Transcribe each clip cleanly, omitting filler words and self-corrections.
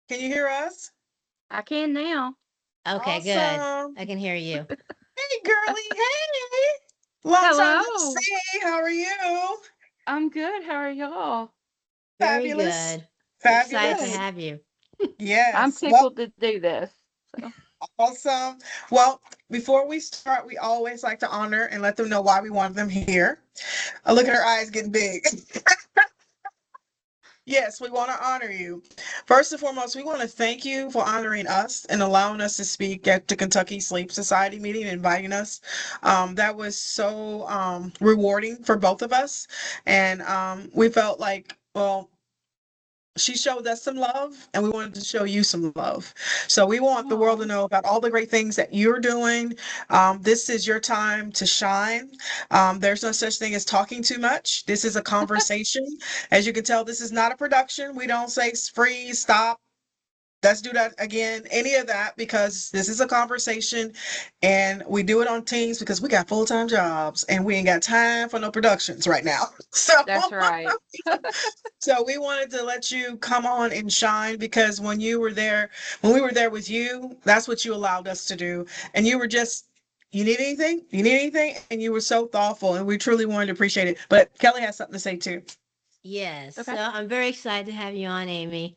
Can you hear us? I can now. Okay, good. Awesome. I can hear you. Hey, girly. Hey. Long time no Hello. see. How are you? I'm good. How are y'all? Very Fabulous. good. Excited to Fabulous. Good. have you. I'm Yes. Well, tickled to do this. So, awesome. Well, before we start, we always like to honor and let them know why we want them here. Look at her eyes getting big. Yes, we want to honor you. First and foremost, we want to thank you for honoring us and allowing us to speak at the Kentucky Sleep Society meeting, inviting us. That was so rewarding for both of us. And we felt like, well, she showed us some love and we wanted to show you some love. So we want the world to oh, know about all the great things that you're doing. This is your time to shine. There's no such thing as talking too much. This is a conversation. As you can tell, this is not a production. We don't say freeze, stop, let's do that again, any of that, because this is a conversation and we do it on teams because we got full-time jobs and we ain't got time for no productions right now. So that's right. so we wanted to let you come on and shine because when we were there with you, that's what you allowed us to do. And you were just, you need anything? You need anything? And you were so thoughtful and we truly wanted to appreciate it. But Kelly has something to say too. Yes, so Okay. I'm very excited to have you on, Amy.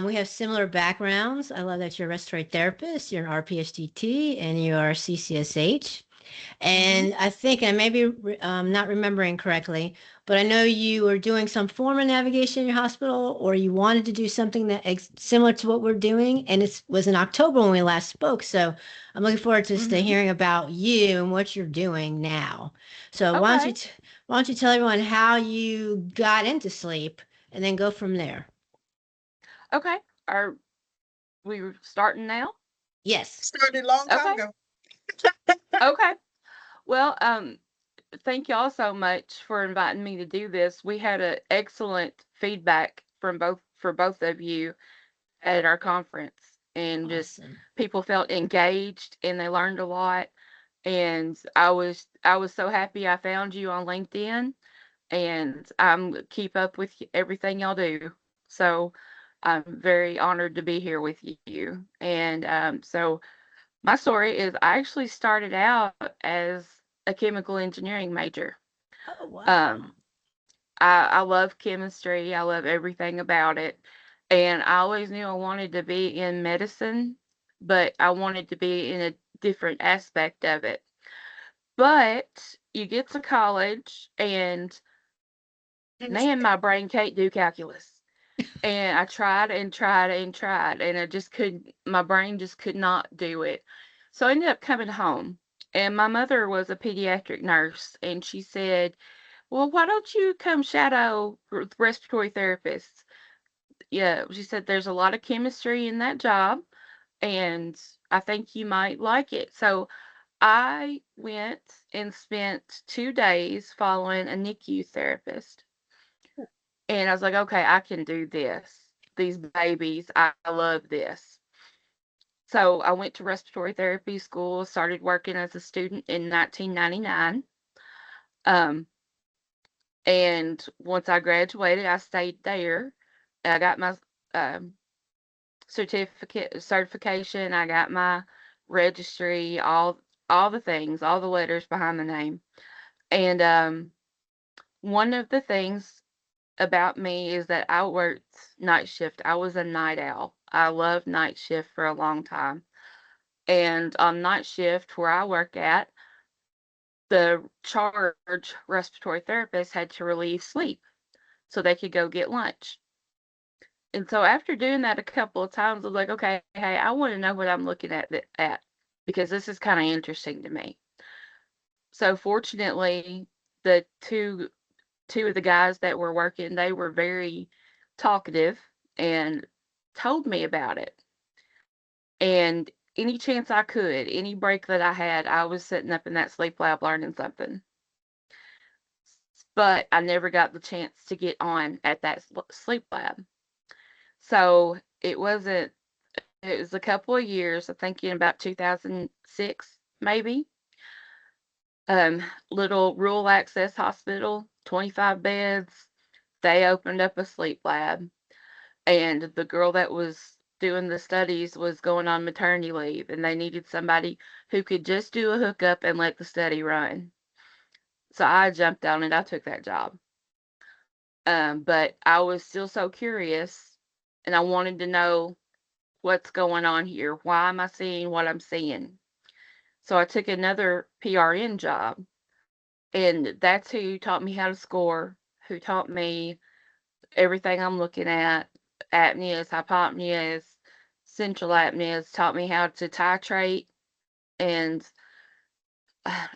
We have similar backgrounds. I love that you're a respiratory therapist, you're an RPSGT, and you are CCSH. Mhm. And I think I may be not remembering correctly, but I know you were doing some form of navigation in your hospital, or you wanted to do something that similar to what we're doing. And it was in October when we last spoke. So I'm looking forward to just to Mhm. hearing about you and what you're doing now. So Okay. why don't you tell everyone how you got into sleep, and then go from there. Okay. Are we starting now? Yes. Started a long time Okay. ago. Okay. Well, thank y'all so much for inviting me to do this. We had an excellent feedback from both of you at our conference, and just Awesome. people felt engaged and they learned a lot. And I was so happy I found you on LinkedIn, and I'm keep up with everything y'all do. So I'm very honored to be here with you. And so my story is I actually started out as a chemical engineering major. Oh, wow. Um, I love chemistry. I love everything about it. And I always knew I wanted to be in medicine, but I wanted to be in a different aspect of it. But you get to college, and man, my brain can't do calculus. And I tried and tried and tried, and I just couldn't, my brain just could not do it. So I ended up coming home. And my mother was a pediatric nurse, and she said, well, why don't you come shadow respiratory therapists? Yeah, she said there's a lot of chemistry in that job, and I think you might like it. So I went and spent 2 days following a NICU therapist. And I was like, okay, I can do this. These babies, I love this. So I went to respiratory therapy school, started working as a student in 1999. Um, and once I graduated, I stayed there. I got my um, certification. I got my registry, all the things, all the letters behind the name. And one of the things about me is that I worked night shift. I was a night owl. I loved night shift for a long time. And on night shift where I work at, the charge respiratory therapist had to relieve sleep so they could go get lunch. And so after doing that a couple of times, I was like, okay, hey, I want to know what I'm looking at because this is kind of interesting to me. So fortunately, the two of the guys that were working, they were very talkative and told me about it. And any chance I could, any break that I had, I was sitting up in that sleep lab learning something. But I never got the chance to get on at that sleep lab. So it was a couple of years, I think in about 2006, maybe. Little rural access hospital, 25 beds. They opened up a sleep lab, and the girl that was doing the studies was going on maternity leave, and they needed somebody who could just do a hookup and let the study run. So I jumped on it. I took that job. But I was still so curious, and I wanted to know what's going on here. Why am I seeing what I'm seeing? So I took another PRN job, and that's who taught me how to score, who taught me everything I'm looking at, apneas, hypopneas, central apneas, taught me how to titrate, and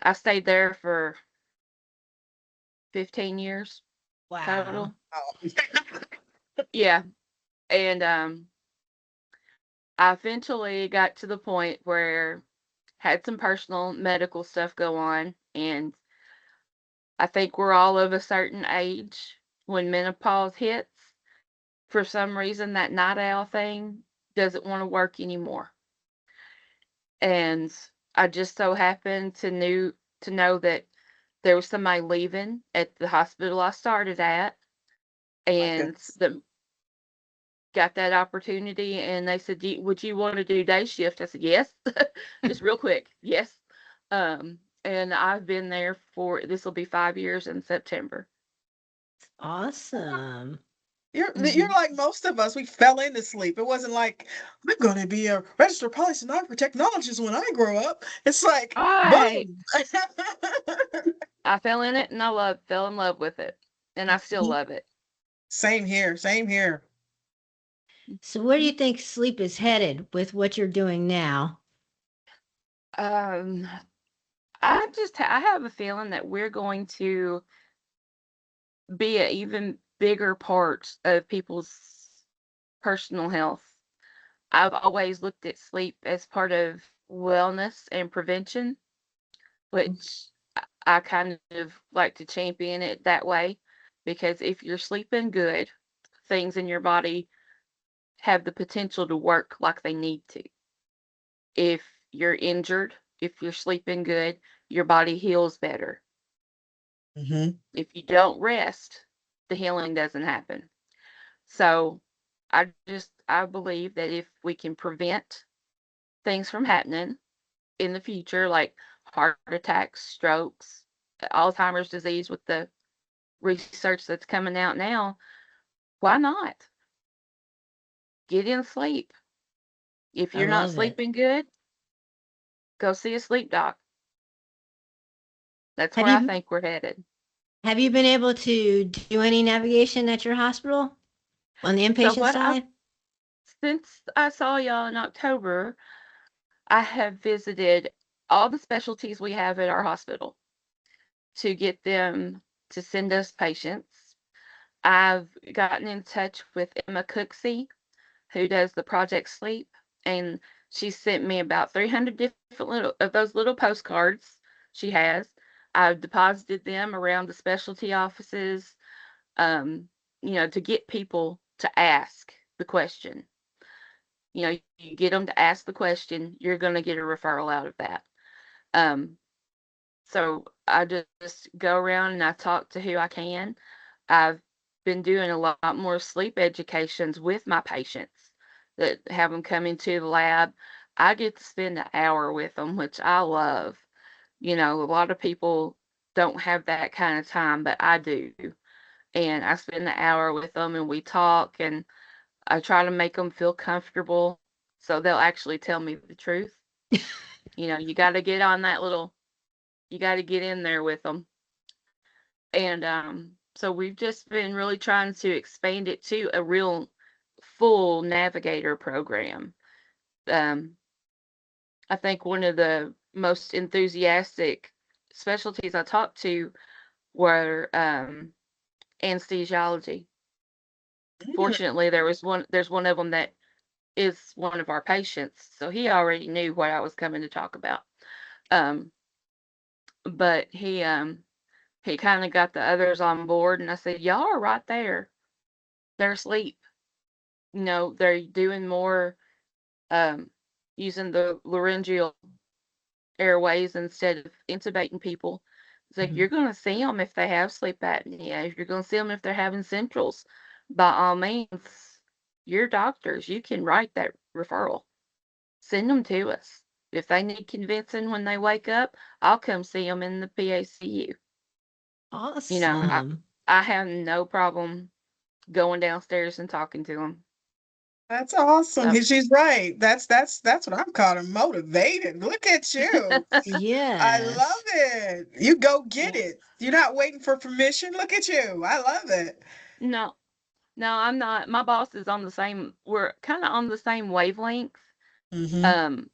I stayed there for 15 years Wow. total. Oh. Yeah, and I eventually got to the point where had some personal medical stuff go on, and I think we're all of a certain age when menopause hits. For some reason, that night owl thing doesn't want to work anymore. And I just so happened to know that there was somebody leaving at the hospital I started at, My and goodness. the got that opportunity, and they said, would you want to do day shift? I said, yes. Just real quick, yes. And I've been there for, this will be 5 years in September. Awesome. You're like most of us. We fell into sleep. It wasn't like I'm going to be a registered polysomnographer technologist when I grow up. It's like Right. boom. I fell in it and fell in love with it. And I still love it. Same here. Same here. So where do you think sleep is headed with what you're doing now? Um, I have a feeling that we're going to be an even bigger part of people's personal health. I've always looked at sleep as part of wellness and prevention, which I kind of like to champion it that way, because if you're sleeping good, things in your body have the potential to work like they need to. If you're injured, if you're sleeping good, your body heals better. Mm-hmm. If you don't rest, the healing doesn't happen. So I believe that if we can prevent things from happening in the future, like heart attacks, strokes, Alzheimer's disease with the research that's coming out now, why not? Get in sleep. If I you're not love it. sleeping good, go see a sleep doc. That's Have where I you think we're headed. have you been able to do any navigation at your hospital on the So inpatient side? since I saw y'all in October, I have visited all the specialties we have at our hospital to get them to send us patients. I've gotten in touch with Emma Cooksey, who does the Project Sleep, and she sent me about 300 different little of those little postcards she has. I've deposited them around the specialty offices, um, to get people to ask the question. You get them to ask the question, you're going to get a referral out of that. Um, so I just go around and I talk to who I can. I've been doing a lot more sleep educations with my patients that have them come into the lab. I get to spend an hour with them, which I love. A lot of people don't have that kind of time, but I do. And I spend an hour with them and we talk and I try to make them feel comfortable so they'll actually tell me the truth. You got to get on that little, you got to get in there with them. And so we've just been really trying to expand it to a real full navigator program. Um, I think one of the most enthusiastic specialties I talked to were anesthesiology. Mm. Fortunately, there's one of them that is one of our patients, so he already knew what I was coming to talk about. Um, but he kind of got the others on board, and I said, "Y'all are right there. They're asleep. They're doing more um, using the laryngeal airways instead of intubating people. It's like Mhm. you're going to see them if they have sleep apnea. If you're going to see them if they're having centrals, by all means, Your doctors, you can write that referral. Send them to us. If they need convincing when they wake up, I'll come see them in the PACU. You know, Awesome. I have no problem going downstairs and talking to them. That's awesome. So, She's right. That's what I'm calling motivated. Look at you. I love Yes. it. You go get yeah. it. You're not waiting for permission. Look at you. I love it. No, no, I'm not. My boss is on the same, we're kind of on the same wavelength. Mm-hmm. Um,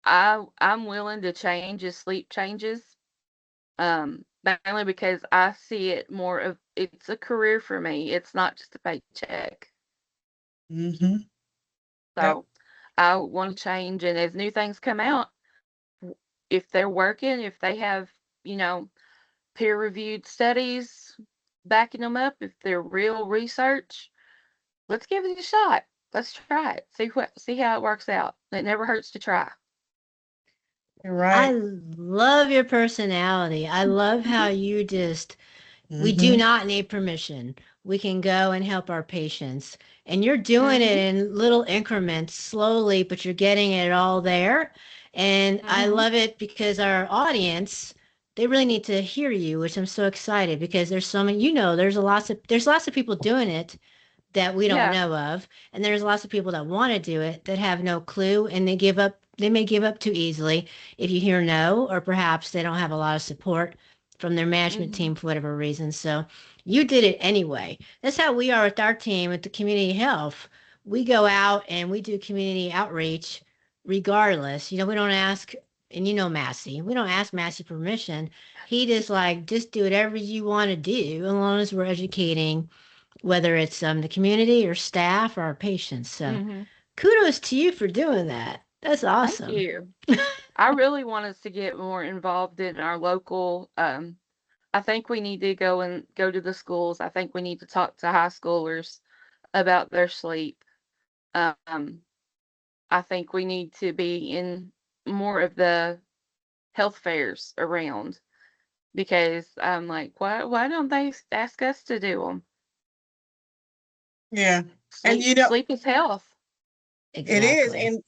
I'm willing to change as sleep changes. Mainly because I see it more of it's a career for me. It's not just a paycheck. Mm-hmm. Yep. So I want to change, and as new things come out, if they're working, if they have, you know, peer-reviewed studies backing them up, if they're real research, let's give it a shot. Let's try it. See how it works out. It never hurts to try. You're I right. love your personality. I love how you just, we do Mm-hmm. not need permission. We can go and help our patients. And you're doing it Mhm. in little increments, slowly, but you're getting it all there. And I Mhm. love it because our audience, they really need to hear you, which I'm so excited because there's so many, there's lots of people doing it that we don't Yeah. know of. And there's lots of people that want to do it that have no clue and they may give up too easily if you hear no, or perhaps they don't have a lot of support from their management Mhm. team for whatever reason. So you did it anyway. That's how we are with our team at the community health. We go out and we do community outreach regardless. We don't ask, and Massey, we don't ask Massey permission. He just like, just do whatever you want to do as long as we're educating, whether it's the community or staff or our patients. So Mhm. kudos to you for doing that. That's Thank awesome. you. I really want us to get more involved in our local. I think we need to go to the schools. I think we need to talk to high schoolers about their sleep. Um, I think we need to be in more of the health fairs around because I'm like, why don't they ask us to do them? Yeah. And Sleep is health. it is. Exactly. And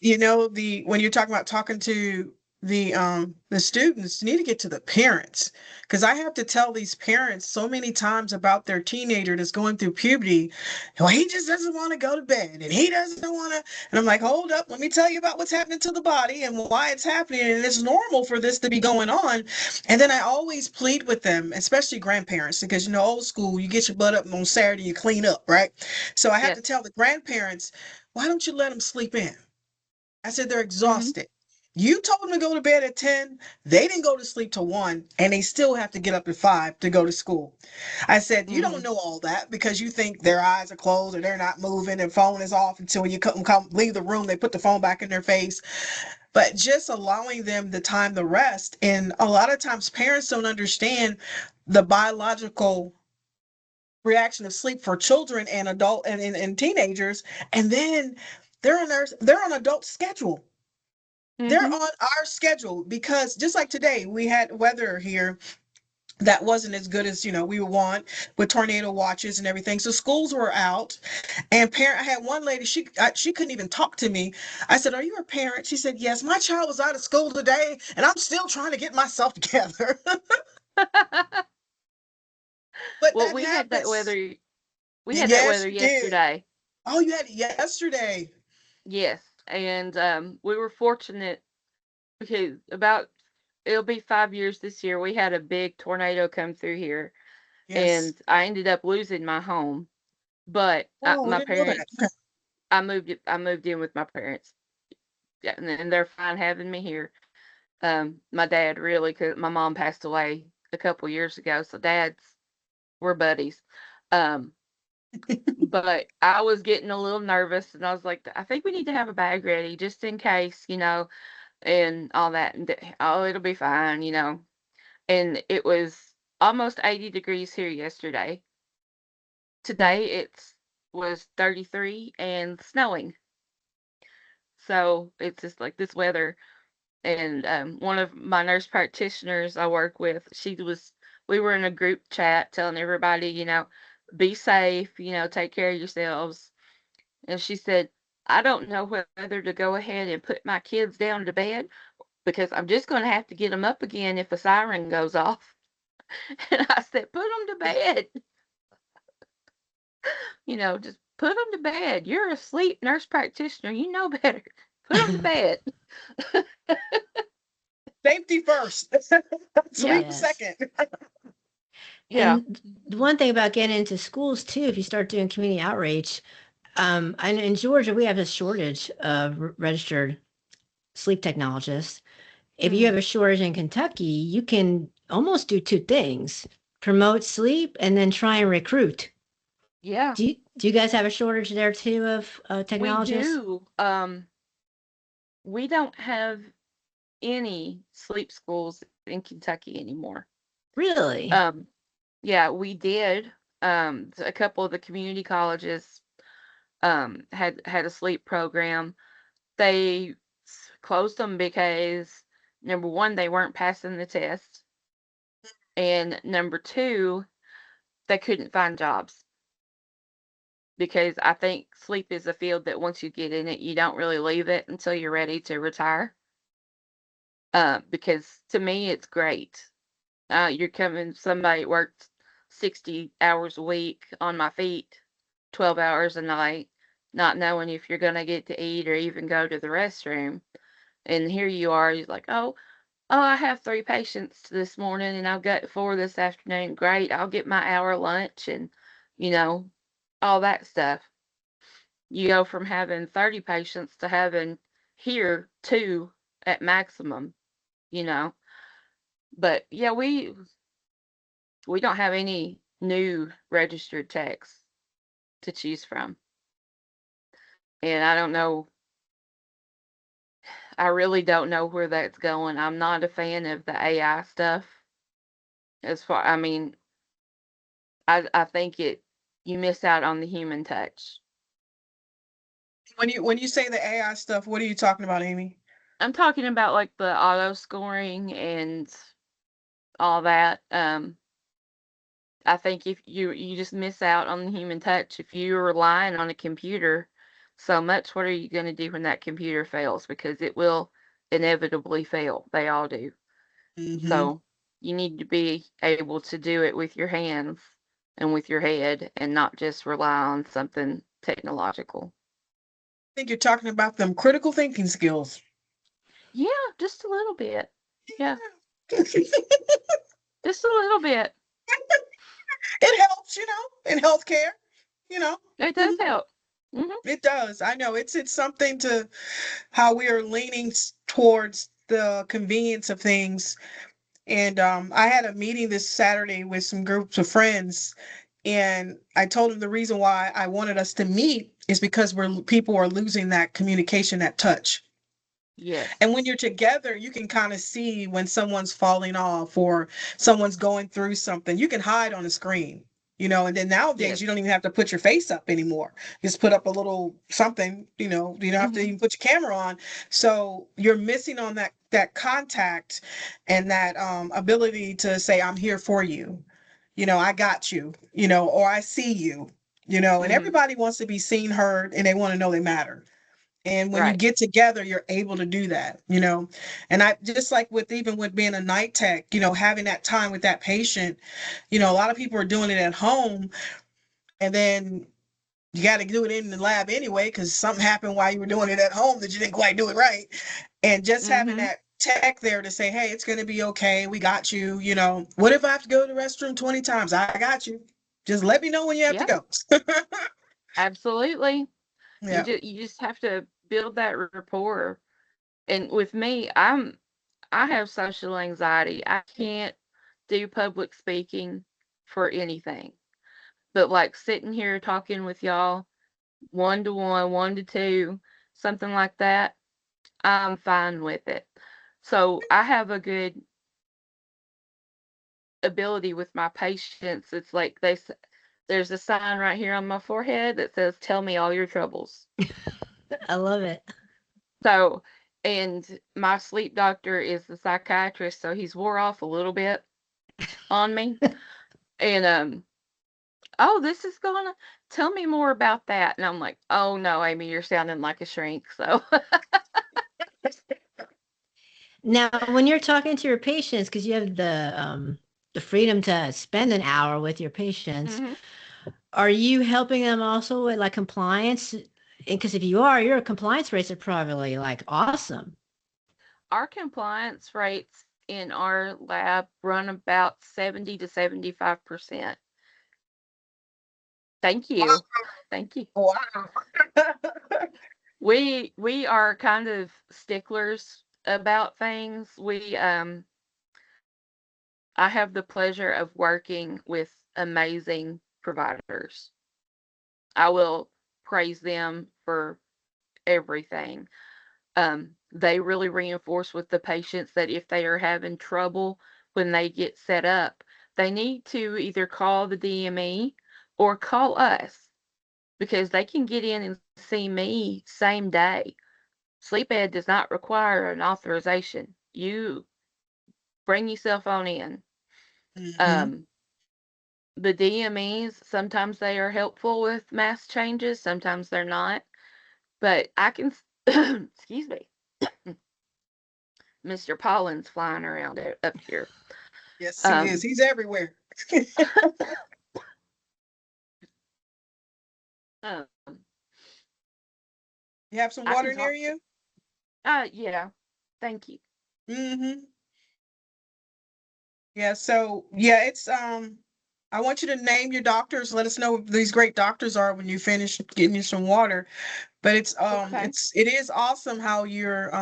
the when you're talking about talking to the students, you need to get to the parents. Because I have to tell these parents so many times about their teenager that's going through puberty. Well, he just doesn't want to go to bed and he doesn't want to. And I'm like, hold up, let me tell you about what's happening to the body and why it's happening. And it's normal for this to be going on. And then I always plead with them, especially grandparents, because old school, you get your butt up on Saturday, you clean up, right? So I have to Yes. tell the grandparents, why don't you let them sleep in? I said, they're Mhm. exhausted. You told them to go to bed at 10. They didn't go to sleep till 1, and they still have to get up at 5 to go to school. I said, you don't Mhm. know all that because you think their eyes are closed or they're not moving and phone is off until you leave the room, they put the phone back in their face. But just allowing them the time to rest. And a lot of times parents don't understand the biological reaction of sleep for children and adult and teenagers, and then they're on adult schedule. They're Mhm. on our schedule because just like today we had weather here that wasn't as good as we would want, with tornado watches and everything, so schools were out. And parent I had one lady, she couldn't even talk to me. I said, are you a parent? She said, yes, my child was out of school today and I'm still trying to get myself together. But Well, that we had that happens. weather. We had that Yes, weather you did. yesterday. Oh, you had it yesterday. Yes, and we were fortunate because about it'll be 5 years this year. We had a big tornado come through here, Yes. and I ended up losing my home. But Oh, I my didn't know that. Okay. parents, I moved in with my parents. Yeah, and they're fine having me here. My dad really, cause my mom passed away a couple years ago, so we're buddies. Um, but I was getting a little nervous, and I was like, I think we need to have a bag ready just in case, and all that. And oh, it'll be fine, And it was almost 80 degrees here yesterday. Today was 33 and snowing. So it's just like this weather. And one of my nurse practitioners I work with, we were in a group chat telling everybody, be safe, take care of yourselves. And she said, I don't know whether to go ahead and put my kids down to bed because I'm just going to have to get them up again if a siren goes off. And I said, put them to bed. Just put them to bed. You're a sleep nurse practitioner. You know better. Put them to bed. Safety first. Yeah. Sleep Yes. second. Yeah. And the one thing about getting into schools too, if you start doing community outreach, and in Georgia, we have a shortage of registered sleep technologists. If you Mm, have a shortage in Kentucky, you can almost do two things: promote sleep and then try and recruit. yeah. Do you guys have a shortage there too of We technologists? do. We don't have any sleep schools in Kentucky anymore. Really? Um, yeah, we did. A couple of the community colleges had a sleep program. They closed them because number one, they weren't passing the test, and number two, they couldn't find jobs because I think sleep is a field that once you get in it, you don't really leave it until you're ready to retire. Because to me, it's great. You're coming, somebody worked 60 hours a week on my feet, 12 hours a night, not knowing if you're going to get to eat or even go to the restroom. And here you are, you're like, oh, I have 3 patients this morning and I've got 4 this afternoon. Great. I'll get my hour lunch and, you know, all that stuff. You go from having 30 patients to having here 2 at maximum, you know. But yeah, we don't have any new registered techs to choose from. And I don't know, I really don't know where that's going. I'm not a fan of the AI stuff. I mean, I think you miss out on the human touch. When you say the AI stuff, what are you talking about, Amy? I'm talking about like the auto scoring and all that. I think if you just miss out on the human touch if you're relying on a computer so much. What are you going to do when that computer fails? Because it will inevitably fail. They all do. Mm-hmm. So you need to be able to do it with your hands and with your head and not just rely on something technological. I think you're talking about them critical thinking skills. Yeah, just a little bit. Yeah, It just a little bit. helps, in healthcare, you know. It does Mhm. help. Hmm. It does. I know it's something to how we are leaning towards the convenience of things. And I had a meeting this Saturday with some groups of friends, and I told them the reason why I wanted us to meet is because people are losing that communication, that touch. Yes. And when you're together, you can kind of see when someone's falling off or someone's going through something. You can hide on the screen, and then nowadays Yes. you don't even have to put your face up anymore. Just put up a little something, you don't have to Hmm. even put your camera on. So you're missing on that contact and that ability to say, I'm here for you. I got you, or I see you, and Hmm. everybody wants to be seen, heard, and they want to know they matter. And when you Right. get together, you're able to do that. And I just like even with being a night tech, having that time with that patient, a lot of people are doing it at home, and then you got to do it in the lab anyway because something happened while you were doing it at home that you didn't quite do it right. And just having Hmm. that tech there to say, hey, it's going to be okay. We got you. What if I have to go to the restroom 20 times? I got you. Just let me know when you have to Yeah, go. absolutely. You Yeah. just have to build that rapport. And with me, I have social anxiety. I can't do public speaking for anything. But like sitting here talking with y'all, 1-to-1, 1-to-2, something like that, I'm fine with it. So I have a good ability with my patients. It's like there's a sign right here on my forehead that says, "Tell me all your troubles." I love it. So, and my sleep doctor is a psychiatrist, so he's wore off a little bit on me. And "Oh, this is gonna tell me more about that." And I'm like, "Oh no, Amy, you're sounding like a shrink." So, Now, when you're talking to your patients, because you have the freedom to spend an hour with your patients, mhm. are you helping them also with like compliance? Because if you are, your compliance rates are probably like awesome. Our compliance rates in our lab run about 70 to 75%. Thank you. Thank you. Wow. We are kind of sticklers about things. I have the pleasure of working with amazing providers. I will praise them for everything. They really reinforce with the patients that if they are having trouble when they get set up, they need to either call the DME or call us because they can get in and see me same day. Sleep ed does not require an authorization. You bring yourself on in. Hmm. Um, the DMEs, sometimes they are helpful with mass changes, sometimes they're not. But I can, excuse me, Mr. Pollen's flying around up here. Yes, he is. Um, He's everywhere. um, You have some I can water near talk. you? Yeah, thank you. Hmm. Yeah, so yeah, it's I want you to name your doctors. Let us know who these great doctors are when you finish getting you some water. But Okay. it is awesome how you're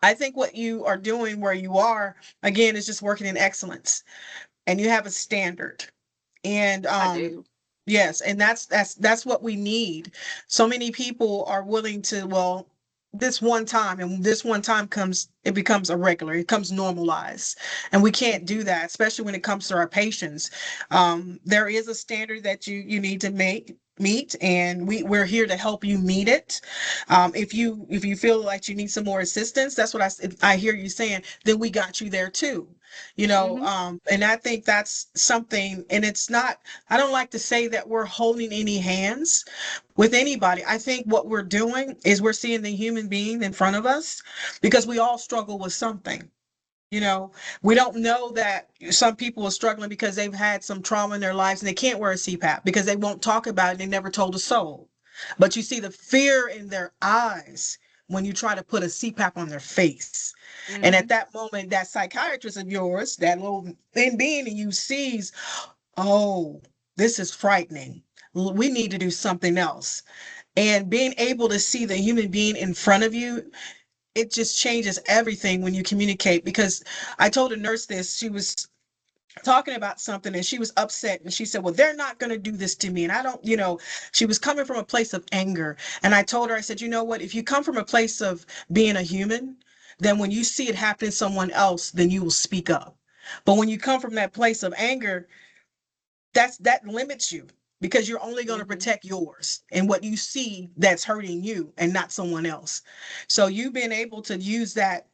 I think what you are doing where you are again is just working in excellence and you have a standard. And I do. yes, and that's what we need. So many people are willing to, well, this one time, and this one time comes, it becomes a regular, it becomes normalized. And we can't do that, especially when it comes to our patients. There is a standard that you need to meet, and we're here to help you meet it. If you feel like you need some more assistance, that's what I hear you saying, then we got you there too. Mhm. And I think that's something, and it's not, I don't like to say that we're holding any hands with anybody. I think what we're doing is we're seeing the human being in front of us because we all struggle with something. You know, we don't know that some people are struggling because they've had some trauma in their lives and they can't wear a CPAP because they won't talk about it. They never told a soul. But you see the fear in their eyes when you try to put a CPAP on their face. And at Mhm. that moment, that psychiatrist of yours, that little thin being in you sees, oh, this is frightening. We need to do something else. And being able to see the human being in front of you, it just changes everything when you communicate. Because I told a nurse this, she was talking about something and she was upset and she said, well, they're not going to do this to me. And I don't, she was coming from a place of anger. And I told her, I said, you know what, if you come from a place of being a human, then when you see it happen to someone else, then you will speak up. But when you come from that place of anger, that limits you because you're only going to Mhm. protect yours and what you see that's hurting you and not someone else. So you being able to use that,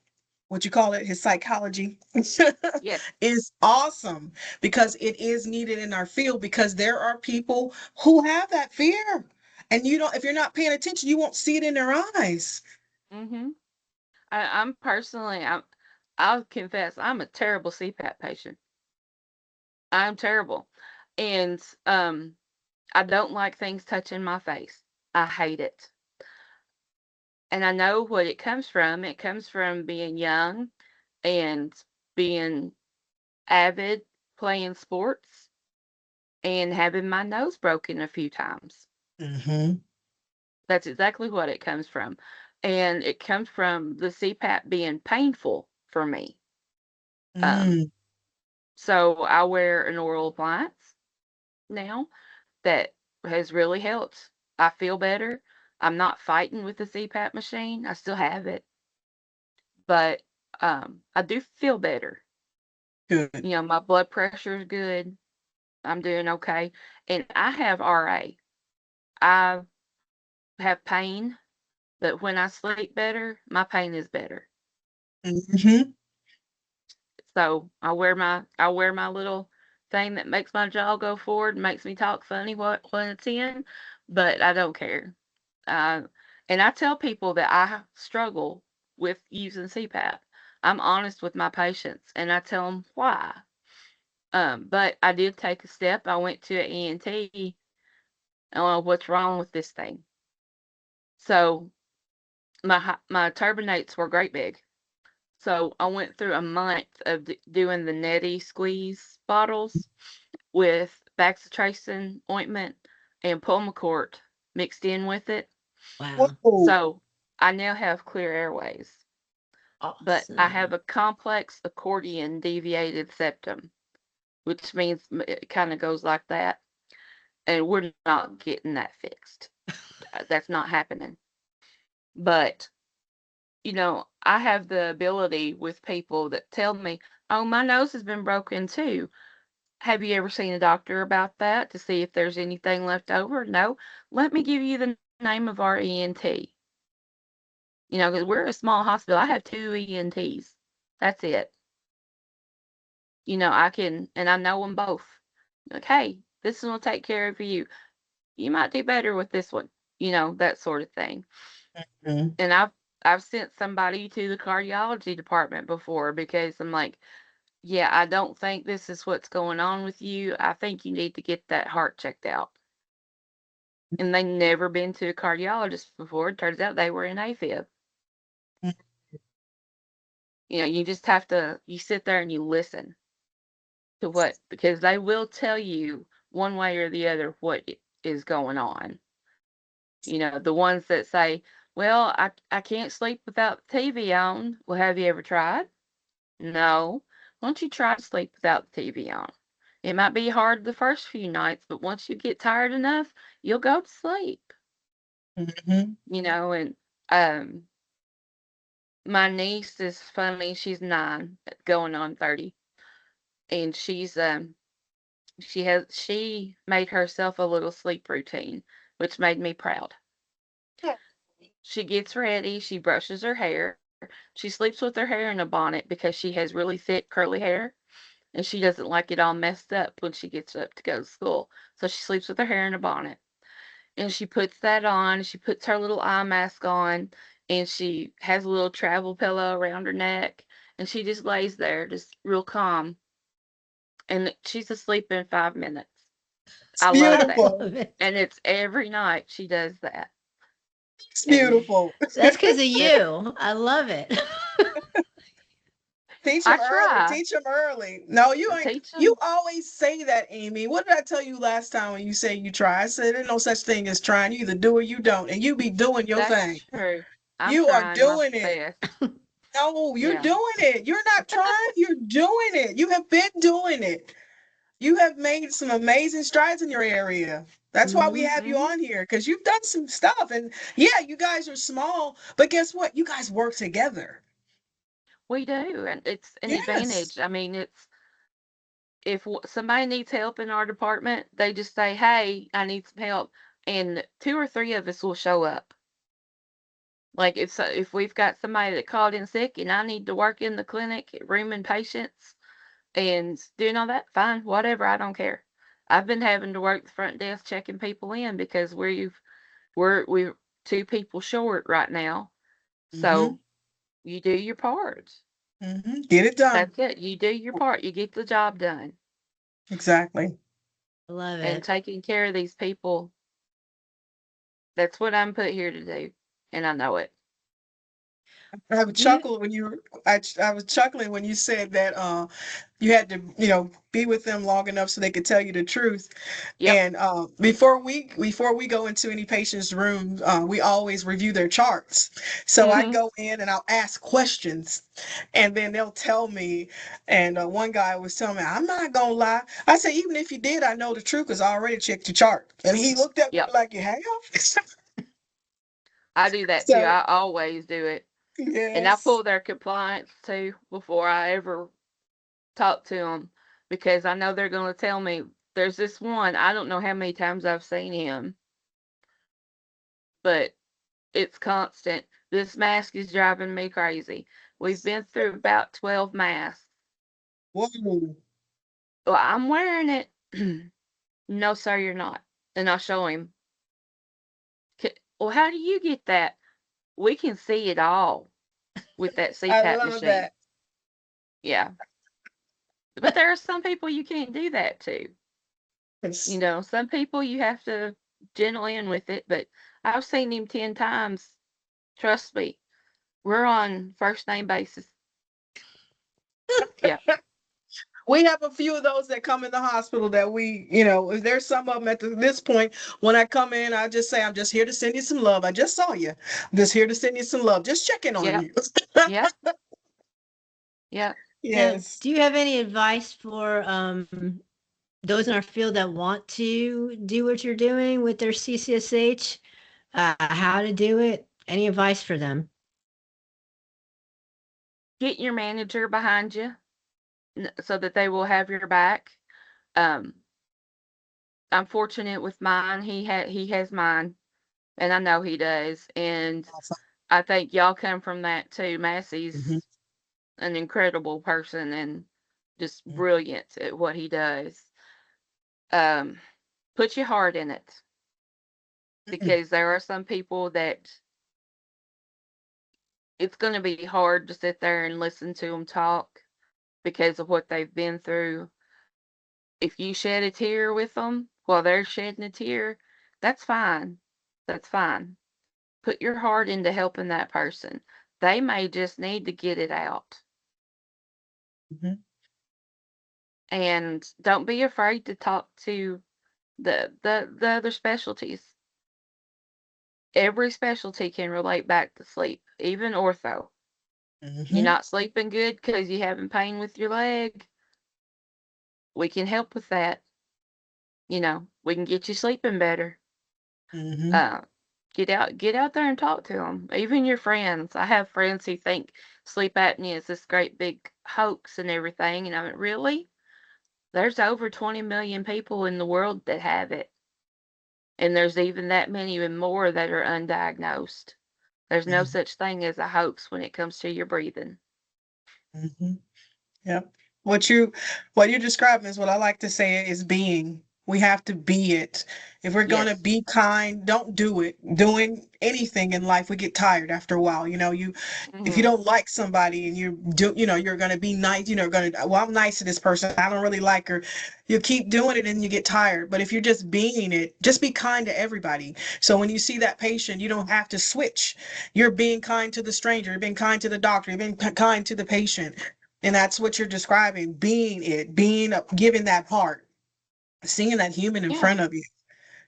what you call it, his psychology, Yes. is awesome because it is needed in our field because there are people who have that fear. And you don't, if you're not paying attention, you won't see it in their eyes. Mhm. I'm personally, I'll confess, I'm a terrible CPAP patient. I'm terrible, and I don't like things touching my face. I hate it. And I know what it comes from. It comes from being young and being avid playing sports and having my nose broken a few times. Mm-hmm. That's exactly what it comes from. And it comes from the CPAP being painful for me. Um, Mm. so I wear an oral appliance now that has really helped. I feel better. I'm not fighting with the CPAP machine. I still have it, but I do feel better. Good. You know, my blood pressure is good. I'm doing okay. And I have RA. I have pain, but when I sleep better, my pain is better. Mm-hmm. So I wear my little thing that makes my jaw go forward, makes me talk funny when it's in, but I don't care. Uh, and I tell people that I struggle with using CPAP. I'm honest with my patients, and I tell them why. But I did take a step. I went to an ENT. What's wrong with this thing? So my turbinates were great big. So I went through a month of doing the neti squeeze bottles with bacitracin ointment and pulmicort mixed in with it. Wow. Whoa. So I now have clear airways, but I have Awesome. a complex accordion deviated septum, which means it kind of goes like that. And we're not getting that fixed. That's not happening. But, I have the ability with people that tell me, oh, my nose has been broken too. Have you ever seen a doctor about that to see if there's anything left over? No. Let me give you the name of our ENT. 'Cause we're a small hospital. I have 2 ENTs. That's it. I can, and I know them both. Like, hey, this one will take care of you. You might do better with this one. That sort of thing. Mhm. And I've sent somebody to the cardiology department before because I'm like, yeah, I don't think this is what's going on with you. I think you need to get that heart checked out. And they never been to a cardiologist before. It turns out they were in AFib. You just have to you sit there and you listen to what, because they will tell you one way or the other what is going on. The ones that say, well, I can't sleep without the TV on. Well, have you ever tried? No. Why don't you try to sleep without the TV on? It might be hard the first few nights, but once you get tired enough, you'll go to sleep. Mhm. And um my niece is funny, she's 9, going on 30. And she made herself a little sleep routine, which made me proud. She gets ready, she brushes her hair, she sleeps with her hair in a bonnet because she has really thick curly hair and she doesn't like it all messed up when she gets up to go to school. So she sleeps with her hair in a bonnet. And she puts that on, she puts her little eye mask on, and she has a little travel pillow around her neck, and she just lays there, just real calm. And she's asleep in 5 minutes. It's I love I that. beautiful. love it. And it's every night she does that. It's And beautiful. That's because of it, you. I love it. Teach I them early. try Teach them early. No, you to ain't. teach You them. always say that, Amy. What did I tell you last time when you say you try? I said there's no such thing as trying. You either do or you don't, and you be doing your That's thing. true. I'm You are trying my doing it. best. No, you're Yeah. doing it. You're not trying. You're doing it. You have been doing it. You have made some amazing strides in your area. That's why we Hmm. have you Hmm. on here because you've done some stuff. And yeah, you guys are small, but guess what? You guys work together. We do. And it's an Yes. advantage. I mean, it's if somebody needs help in our department, they just say, "Hey, I need some help," and 2 or 3 of us will show up. Like if we've got somebody that called in sick and I need to work in the clinic, rooming patients and doing all that, fine, whatever, I don't care. I've been having to work the front desk checking people in because we're 2 people short right now. Mm-hmm. So you do your part. Mm-hmm. Get it done. That's it. You do your part. You get the job done. Exactly. I love And it. taking care of these people, that's what I'm put here to do, and I know it. I would You, chuckle when I was chuckling when you said that you had to, be with them long enough so they could tell you the truth. Yep. And before we go into any patient's room, we always review their charts. So I Mhm. go in and I'll ask questions, and then they'll tell me. And one guy was telling me, "I'm not gonna lie." I said, "Even if you did, I know the truth because I already checked your chart." And he looked at me Yep. like, "You have?" I do that too. So I always do it. And I yes. pull their compliance too before I ever talk to them because I know they're going to tell me there's this one. I don't know how many times I've seen him, but it's constant. This mask is driving me crazy. We've been through about 12 masks. Whoa. Well, I'm wearing it. No, sir, you're not. And I'll show him. Well, how do you get that? We can see it all with that I CPAP love machine. that. Yeah. But there are some people you can't do that to. You It's- know, some people you have to gentle in with it, but I've seen him 10 times. Trust me. We're on first name basis. Yeah. We have a few of those that come in the hospital that if there's some of them this point, when I come in, I just say, I'm just here to send you some love. I just saw you. I'm just here to send you some love. Just checking on Yep. you. Yep. Yep. Now, Yes. do you have any advice for those in our field that want to do what you're doing with their CCSH? How to do it? Any advice for them? Get your manager behind you so that they will have your back. Um, I'm fortunate with mine. He has mine, and I know he does. And Awesome. I think y'all come from that too. Hmm. Massey's an incredible person and just Hmm. brilliant at what he does. Um, put your heart in it because there are some people that it's going to be hard to sit there and listen to them talk because of what they've been through. If you shed a tear with them while they're shedding a tear, that's fine. That's fine. Put your heart into helping that person. They may just need to get it out. Hmm. And don't be afraid to talk to the other specialties. Every specialty can relate back to sleep, even ortho. You're Hmm. not sleeping good because you're having pain with your leg. We can help with that. We can get you sleeping better. Hmm. Uh, get out there and talk to them. Even your friends. I have friends who think sleep apnea is this great big hoax and everything, and I mean, really? There's over 20 million people in the world that have it, and there's even that many and more that are undiagnosed. There's no Hmm. such thing as a hoax when it comes to your breathing. Hmm. Yep. What you're describing is what I like to say is being. We have to be it. If we're going to Yes. be kind, don't do it. Doing anything in life, we get tired after a while. If you Hmm. don't like somebody and you're going to be nice, well, I'm nice to this person. I don't really like her. You keep doing it and you get tired. But if you're just being it, just be kind to everybody. So when you see that patient, you don't have to switch. You're being kind to the stranger. You're being kind to the doctor. You're being kind to the patient. And that's what you're describing, being it, giving that heart, seeing that human in Yeah. front of you.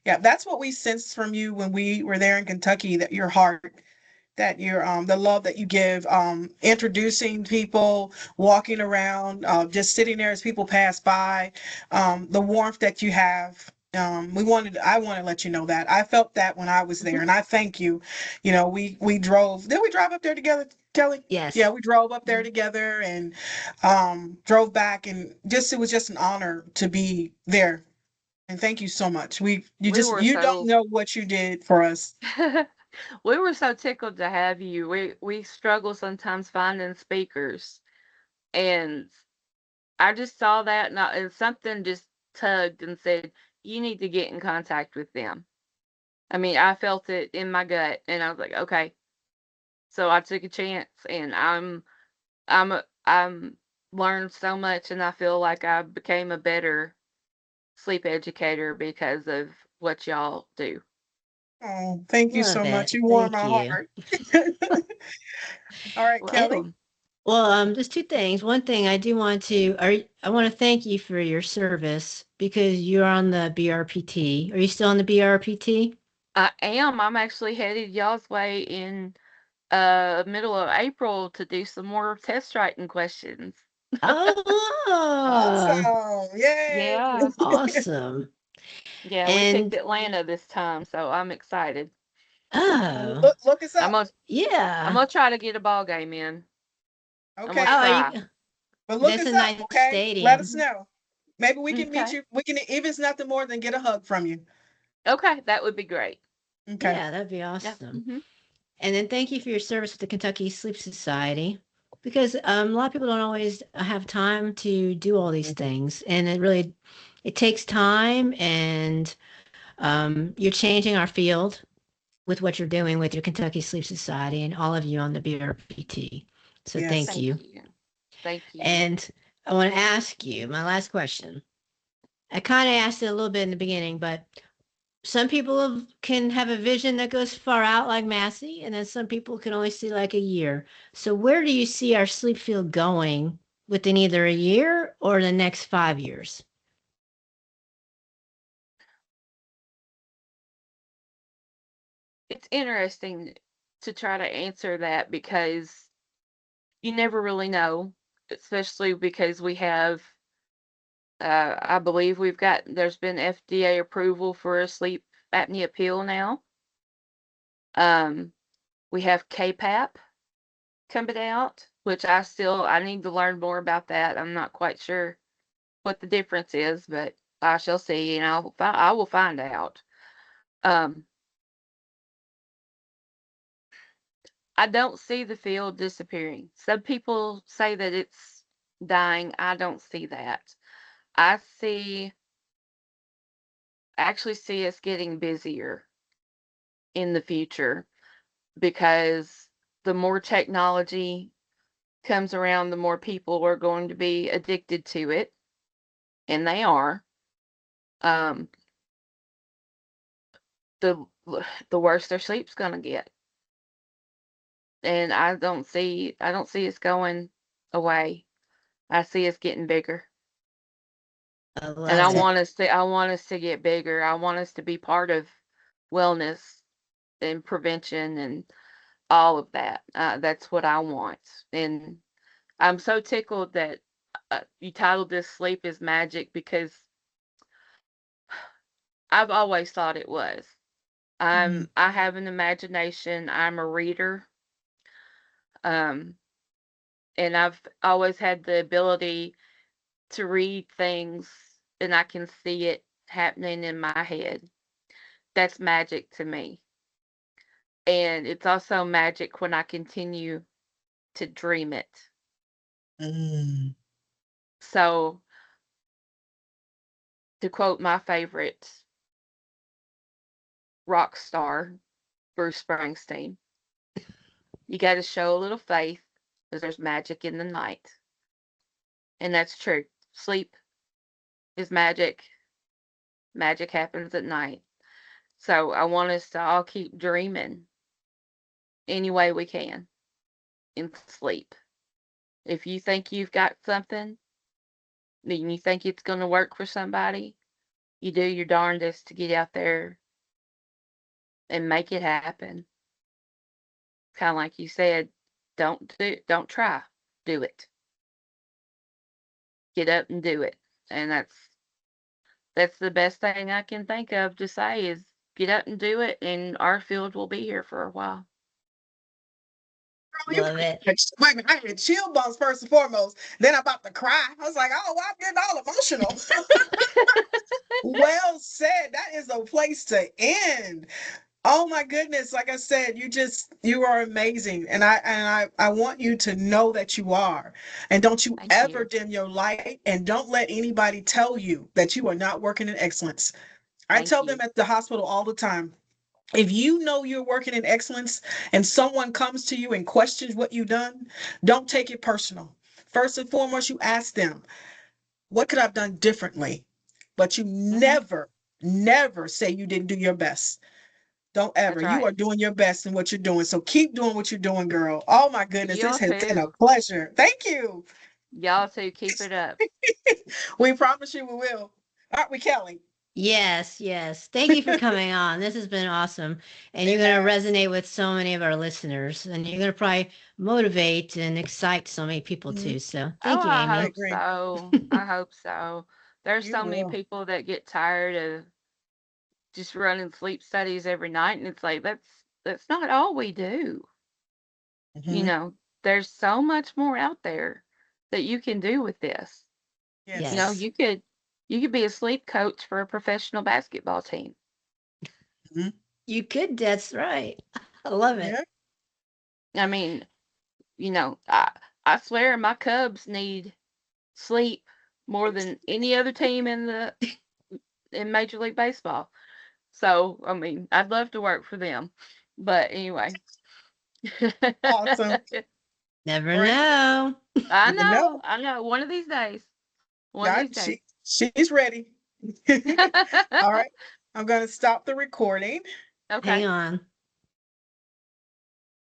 Yeah, that's what we sensed from you when we were there in Kentucky, that your heart, that your the love that you give, introducing people, walking around, just sitting there as people pass by, the warmth that you have. I want to let you know that I felt that when I was there, Hmm. and I thank you. We drove. Did we drive up there together, Kelly? Yeah, Yes. we drove up there Mhm. together and drove back, and it was just an honor to be there. And thank you so much. We were You don't so know what you did for us. we were so tickled to have you. We struggle sometimes finding speakers, and I just saw that, and something just tugged and said, "You need to get in contact with them." I mean, I felt it in my gut, and I was like, "Okay." So I took a chance, and I'm learned so much, and I feel like I became a better sleep educator because of what y'all do. Oh, thank you Love so much. it. You warm Thank my you. heart. All right, Kelly. Welcome. Well, just two things. One thing I do want to, I want to thank you for your service because you're on the BRPT. Are you still on the BRPT? I am. I'm actually headed y'all's way in middle of April to do some more test writing questions. Oh, Awesome. Yay. Yeah. awesome. Yeah, we picked And Atlanta this time, so I'm excited. oh, Look us I'm up. gonna I'm yeah. gonna try to get a ball game in. I'm gonna Okay. Oh, are try. you? But look That's a us up, nice okay? Let us stadium. know. Maybe we can meet Okay. you. We can, if it's nothing more than get a hug from you. Okay, that would be great. Okay. Yeah, that'd be Yeah. awesome. Hmm. And then thank you for your service with the Kentucky Sleep Society. because a lot of people don't always have time to do all these things, and it takes time, and you're changing our field with what you're doing with your Kentucky Sleep Society and all of you on the BRPT. So thank Yes. Thank you. you. Thank you. And I want to ask you my last question. I kind of asked it a little bit in the beginning, but some people can have a vision that goes far out like Massey, and then some people can only see like a year. So where do you see our sleep field going within either a year or the next 5 years? It's interesting to try to answer that because you never really know, especially because we have, I believe there's been FDA approval for a sleep apnea pill now. Um, we have KPAP coming out, which I need to learn more about that. I'm not quite sure what the difference is, but I shall see, and I will find out. Um, I don't see the field disappearing. Some people say that it's dying. I don't see that. I see actually see us getting busier in the future because the more technology comes around, the more people are going to be addicted to it, and they are. Um, the the worse their sleep's gonna get, and I don't see us going away. I see us getting bigger. I And love it. I want us to get bigger. I want us to be part of wellness and prevention and all of that. That's what I want. And I'm so tickled that you titled this "Sleep is Magic" because I've always thought it was. Mhm. I have an imagination. I'm a reader. Um, and I've always had the ability to read things and I can see it happening in my head. That's magic to me. And it's also magic when I continue to dream it. Mm. So, to quote my favorite rock star, Bruce Springsteen, you got to show a little faith because there's magic in the night. And that's true. Sleep is magic. Magic happens at night. So, I want us to all keep dreaming any way we can in sleep. If you think you've got something and you think it's going to work for somebody, you do your darndest to get out there and make it happen. Kind of like you said, don't try, do it. Get up and do it. And that's the best thing I can think of to say is get up and do it, and our field will be here for a while. Girl, you Love it. wait a minute, I had chill bumps first and foremost. Then I'm about to cry. I was like, oh, well, I'm getting all emotional. Well said. That is a place to end. Oh my goodness. Like I said, you are amazing. And I want you to know that you are. And don't you Thank ever you. dim your light and don't let anybody tell you that you are not working in excellence. I Thank tell them you. at the hospital all the time. If you know you're working in excellence and someone comes to you and questions what you've done, don't take it personal. First and foremost, you ask them, what could I have done differently? But you Hmm. never say you didn't do your best. Don't ever. That's You right. are doing your best in what you're doing. So keep doing what you're doing, girl. Oh my goodness, this Y'all has been a too. pleasure. Thank you. Y'all too. Keep it up. We promise you we will. Aren't we, Kelly? Yes, yes. Thank you for coming on. This has been awesome. And you're going to Yes. resonate with so many of our listeners. And you're going to probably motivate and excite so many people Mhm. too. So Oh, thank you, I I Amy. hope agree. so. I hope so. There's You so many will. people that get tired of just running sleep studies every night, and it's like that's not all we do. You Hmm. know, there's so much more out there that you can do with this. You know, Yes. Yes, you could be a sleep coach for a professional basketball team. Mhm. you could. That's right. I love it. Yeah. I mean, you know, I swear my Cubs need sleep more than any other team in Major League Baseball. So, I mean, I'd love to work for them. But anyway. Awesome. Never All right. know. You know, I know. One of these days. One of God, these days. she's ready. All right. I'm going to stop the recording. Hang Okay. on.